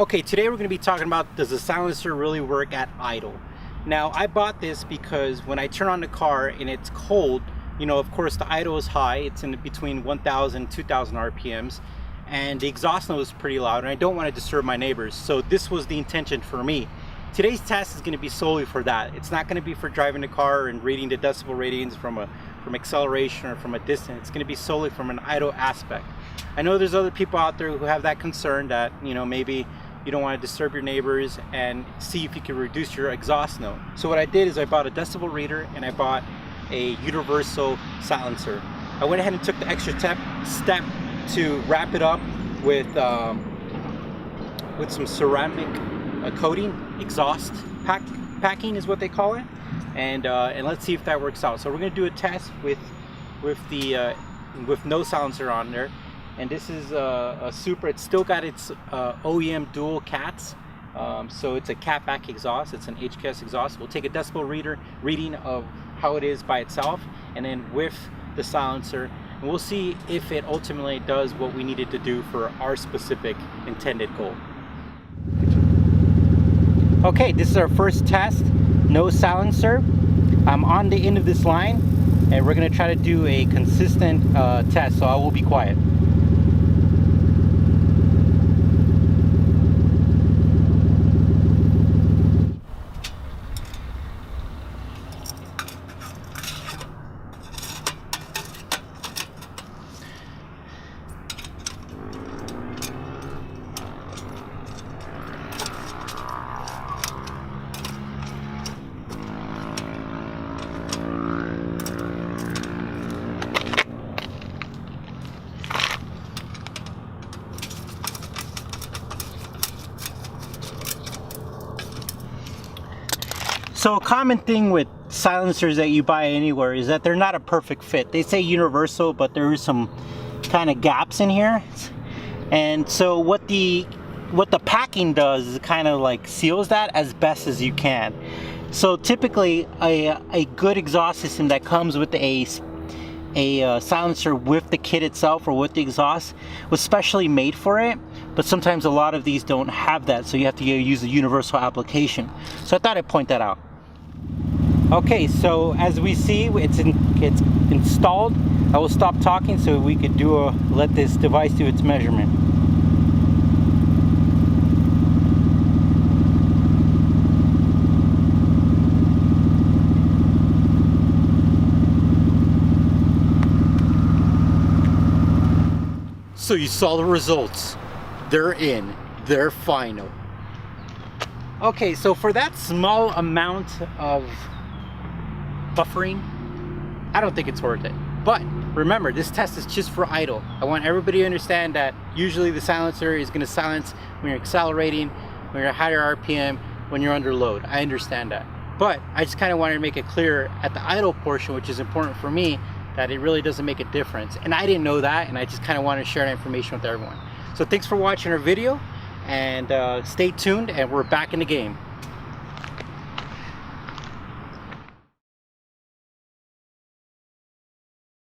Okay, today we're going to be talking about, does the silencer really work at idle? Now, I bought this because when I turn on the car and it's cold, you know, of course the idle is high. It's in between 1,000 and 2,000 RPMs, and the exhaust note is pretty loud, and I don't want to disturb my neighbors. So this was the intention for me. Today's test is going to be solely for that. It's not going to be for driving the car and reading the decibel ratings from acceleration or from a distance. It's going to be solely from an idle aspect. I know there's other people out there who have that concern that, you know, maybe you don't want to disturb your neighbors and see if you can reduce your exhaust note. So what I did is I bought a decibel reader and I bought a universal silencer. I went ahead and took the extra step to wrap it up with some ceramic coating, exhaust packing is what they call it, and let's see if that works out. So we're going to do a test with no silencer on there. And this is a Supra. It's still got its OEM dual cats, so it's a cat back exhaust. It's an HKS exhaust. We'll take a decibel reading of how it is by itself, and then with the silencer, and we'll see if it ultimately does what we needed to do for our specific intended goal. Okay, this is our first test. No silencer. I'm on the end of this line, and we're going to try to do a consistent test. So I will be quiet. So a common thing with silencers that you buy anywhere is that they're not a perfect fit. They say universal, but there is some kind of gaps in here. And so what the packing does is it kind of like seals that as best as you can. So typically a good exhaust system that comes with a silencer with the kit itself or with the exhaust was specially made for it, but sometimes a lot of these don't have that, so you have to use a universal application. So I thought I'd point that out. Okay, so as we see, it's installed. I will stop talking so we could let this device do its measurement. So you saw the results. They're in. They're final. Okay, so for that small amount of buffering, I don't think it's worth it. But remember, this test is just for idle. I want everybody to understand that usually the silencer is going to silence when you're accelerating, when you're at higher RPM, when you're under load. I understand that. But I just kind of wanted to make it clear at the idle portion, which is important for me, that it really doesn't make a difference. And I didn't know that, and I just kind of wanted to share that information with everyone. So thanks for watching our video, and stay tuned, and we're back in the game.